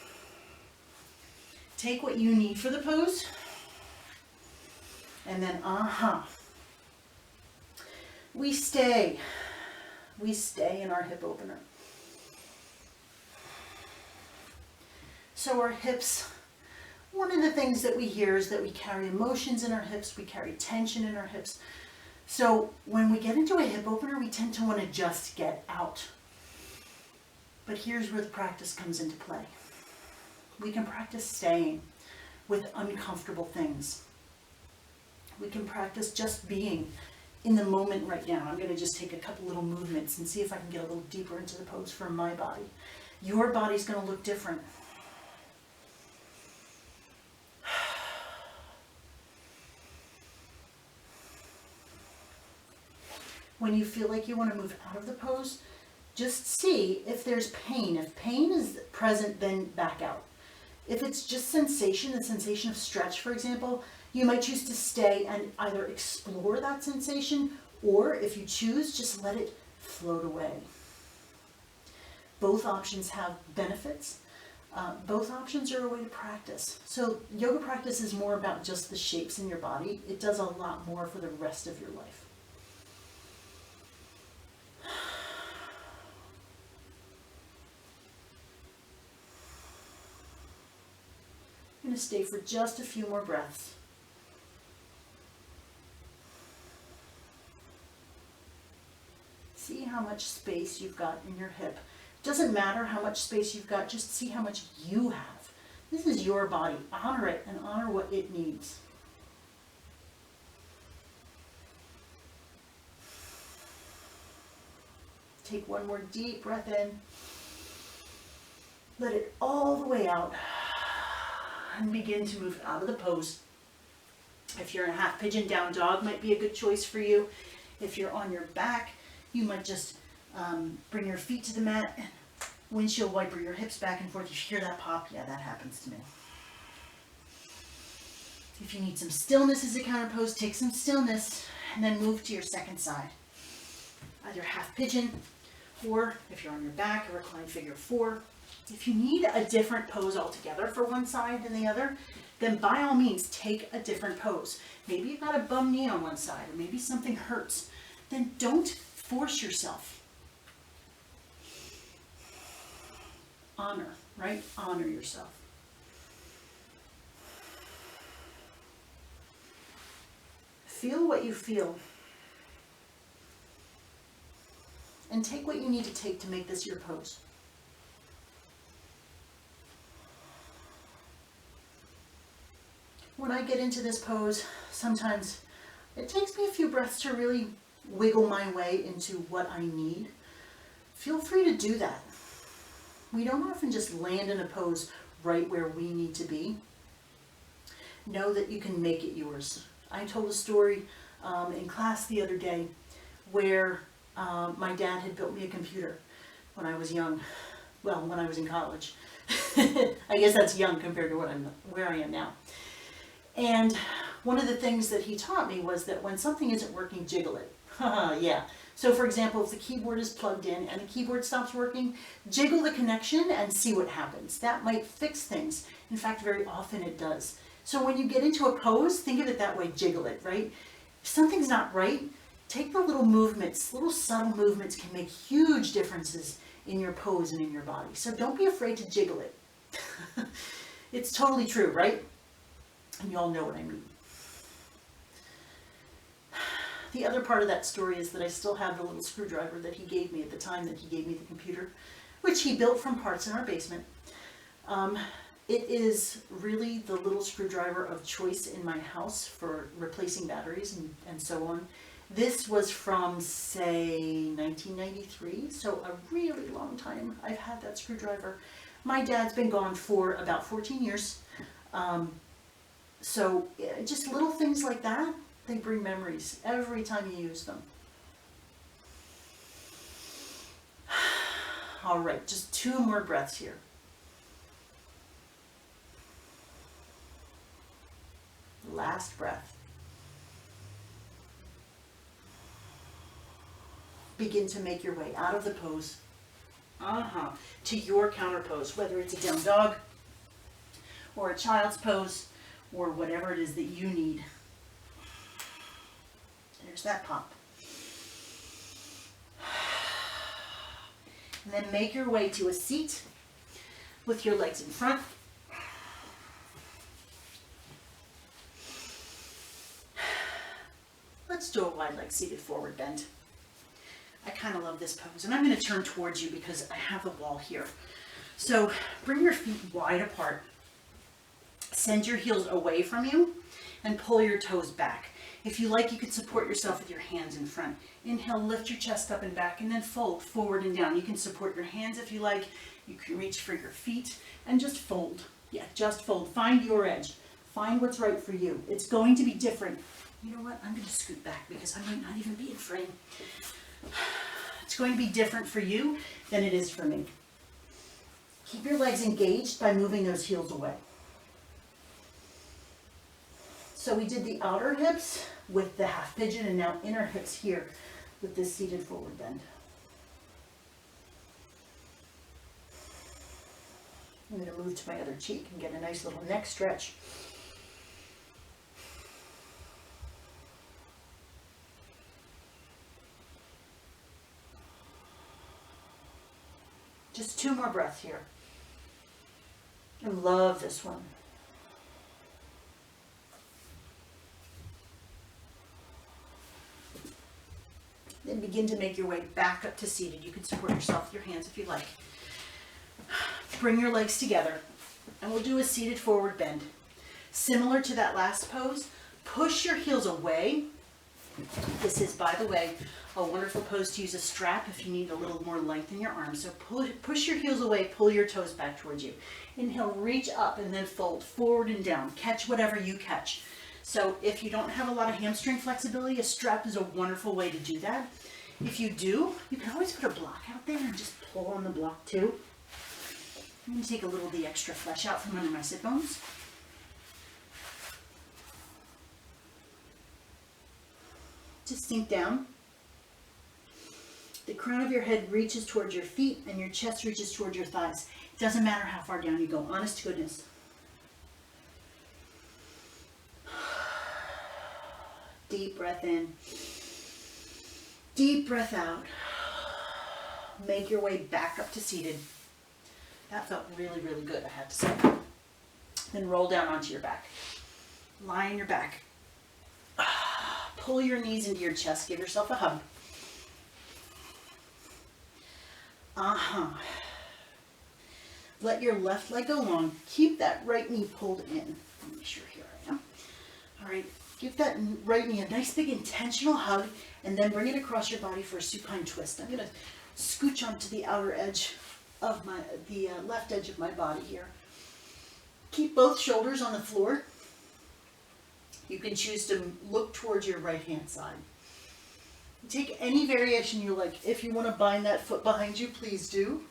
Take what you need for the pose. And then, we stay in our hip opener. So our hips, one of the things that we hear is that we carry emotions in our hips, we carry tension in our hips. So when we get into a hip opener, we tend to want to just get out. But here's where the practice comes into play. We can practice staying with uncomfortable things. We can practice just being in the moment right now. I'm going to just take a couple little movements and see if I can get a little deeper into the pose for my body. Your body's going to look different. When you feel like you want to move out of the pose, just see if there's pain. If pain is present, then back out. If it's just sensation, the sensation of stretch, for example, you might choose to stay and either explore that sensation, or if you choose, just let it float away. Both options have benefits. Both options are a way to practice. So yoga practice is more about just the shapes in your body. It does a lot more for the rest of your life. I'm going to stay for just a few more breaths. See how much space you've got in your hip. Doesn't matter how much space you've got, just see how much you have. This is your body. Honor it and honor what it needs. Take one more deep breath in. Let it all the way out. And begin to move out of the pose. If you're in a half pigeon, down dog might be a good choice for you. If you're on your back, you might just bring your feet to the mat and windshield wiper your hips back and forth. You hear that pop? Yeah, that happens to me. If you need some stillness as a counter pose, take some stillness and then move to your second side. Either half pigeon, or if you're on your back, a reclined figure four. If you need a different pose altogether for one side than the other, then by all means take a different pose. Maybe you've got a bum knee on one side, or maybe something hurts. Then don't force yourself. Honor, right? Honor yourself. Feel what you feel. And take what you need to take to make this your pose. When I get into this pose, sometimes it takes me a few breaths to really wiggle my way into what I need. Feel free to do that. We don't often just land in a pose right where we need to be. Know that you can make it yours. I told a story in class the other day where my dad had built me a computer when I was young. Well, when I was in college. I guess that's young compared to where I am now. And one of the things that he taught me was that when something isn't working, jiggle it. Yeah. So for example, if the keyboard is plugged in and the keyboard stops working, jiggle the connection and see what happens. That might fix things. In fact, very often it does. So when you get into a pose, think of it that way, jiggle it, right? If something's not right, take the little movements, little subtle movements can make huge differences in your pose and in your body. So don't be afraid to jiggle it. It's totally true, right? And you all know what I mean. The other part of that story is that I still have the little screwdriver that he gave me at the time that he gave me the computer, which he built from parts in our basement. It is really the little screwdriver of choice in my house for replacing batteries and so on. This was from, say, 1993, so a really long time I've had that screwdriver. My dad's been gone for about 14 years. So just little things like that, they bring memories every time you use them. All right, just 2 more breaths here. Last breath. Begin to make your way out of the pose to your counter pose, whether it's a down dog or a child's pose or whatever it is that you need. There's that pop. And then make your way to a seat with your legs in front Let's do a wide leg seated forward bend. I kind of love this pose, and I'm going to turn towards you because I have the wall here. So bring your feet wide apart. Send your heels away from you and pull your toes back. If you like, you can support yourself with your hands in front. Inhale, lift your chest up and back, and then fold forward and down. You can support your hands if you like. You can reach for your feet and just fold. Yeah, just fold. Find your edge. Find what's right for you. It's going to be different. You know what? I'm going to scoot back because I might not even be in frame. It's going to be different for you than it is for me. Keep your legs engaged by moving those heels away. So we did the outer hips with the half pigeon and now inner hips here with this seated forward bend. I'm going to move to my other cheek and get a nice little neck stretch. Just 2 more breaths here. I love this one. Then begin to make your way back up to seated. You can support yourself with your hands if you like. Bring your legs together and we'll do a seated forward bend. Similar to that last pose, push your heels away. This is, by the way, a wonderful pose to use a strap if you need a little more length in your arms. So push your heels away, pull your toes back towards you. Inhale, reach up and then fold forward and down. Catch whatever you catch. So if you don't have a lot of hamstring flexibility, a strap is a wonderful way to do that. If you do, you can always put a block out there and just pull on the block too. I'm going to take a little of the extra flesh out from under my sit bones. Just sink down. The crown of your head reaches towards your feet and your chest reaches towards your thighs. It doesn't matter how far down you go, honest to goodness. Deep breath in. Deep breath out. Make your way back up to seated. That felt really, really good, I have to say. Then roll down onto your back. Lie on your back. Pull your knees into your chest. Give yourself a hug. Let your left leg go long. Keep that right knee pulled in. Make sure here I am. All right. Give that right knee a nice big intentional hug and then bring it across your body for a supine twist. I'm going to scooch onto the outer edge of the left edge of my body here. Keep both shoulders on the floor. You can choose to look towards your right hand side. Take any variation you like. If you want to bind that foot behind you, please do.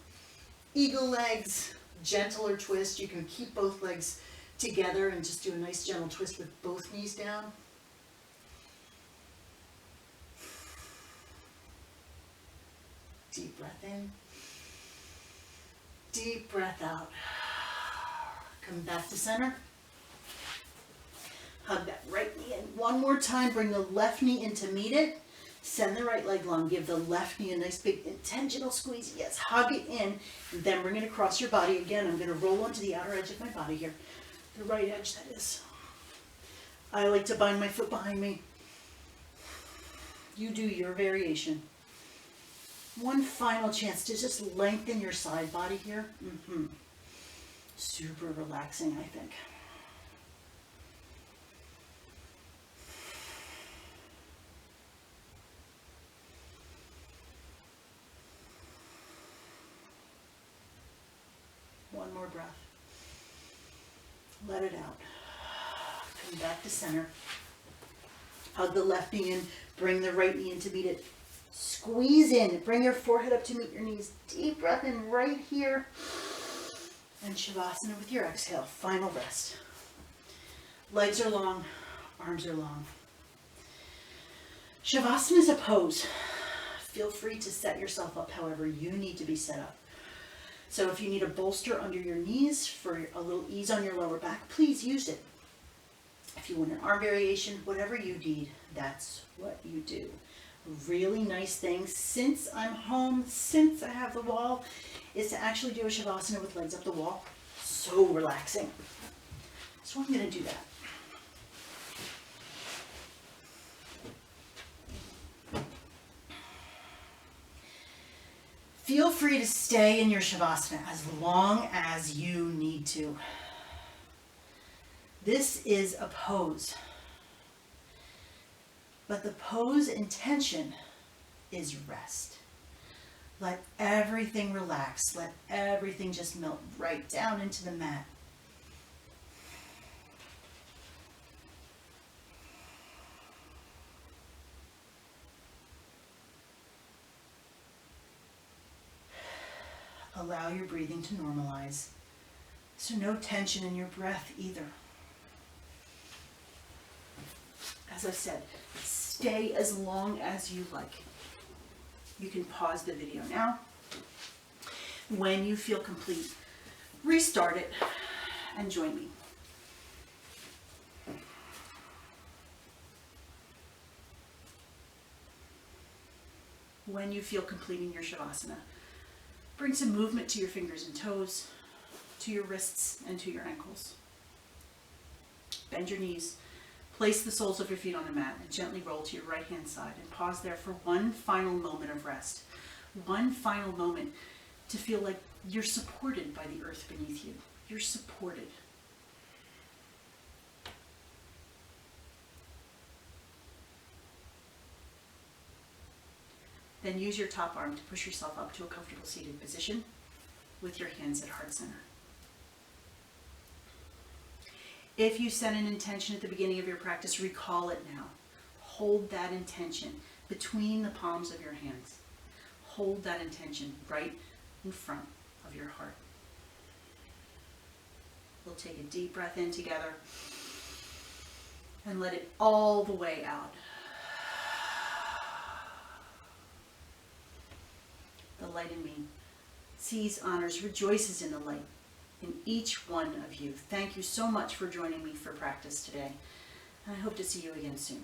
Eagle legs, gentler twist. You can keep both legs together and just do a nice gentle twist with both knees down. Deep breath in. Deep breath out. Come back to center. Hug that right knee in. One more time, bring the left knee in to meet it. Send the right leg long. Give the left knee a nice big intentional squeeze. Yes, hug it in. And then bring it across your body. Again, I'm going to roll onto the outer edge of my body here. The right edge, that is. I like to bind my foot behind me. You do your variation. One final chance to just lengthen your side body here. Super relaxing, I think. One more breath. Let it out. Come back to center. Hug the left knee in. Bring the right knee in to meet it. Squeeze in. Bring your forehead up to meet your knees. Deep breath in right here. And Shavasana with your exhale. Final rest. Legs are long. Arms are long. Shavasana is a pose. Feel free to set yourself up however you need to be set up. So if you need a bolster under your knees for a little ease on your lower back, please use it. If you want an arm variation, whatever you need, that's what you do. A really nice thing, since I'm home, since I have the wall, is to actually do a Shavasana with legs up the wall. So relaxing. So I'm going to do that. Feel free to stay in your Shavasana as long as you need to. This is a pose, but the pose intention is rest. Let everything relax. Let everything just melt right down into the mat. Allow your breathing to normalize. So no tension in your breath either. As I said, stay as long as you like. You can pause the video now. When you feel complete, restart it and join me. When you feel complete in your Shavasana, bring some movement to your fingers and toes, to your wrists and to your ankles. Bend your knees. Place the soles of your feet on the mat and gently roll to your right hand side and pause there for one final moment of rest. One final moment to feel like you're supported by the earth beneath you. You're supported. Then use your top arm to push yourself up to a comfortable seated position with your hands at heart center. If you set an intention at the beginning of your practice, recall it now. Hold that intention between the palms of your hands. Hold that intention right in front of your heart. We'll take a deep breath in together and let it all the way out. The light in me sees, honors, rejoices in the light in each one of you. Thank you so much for joining me for practice today, and I hope to see you again soon.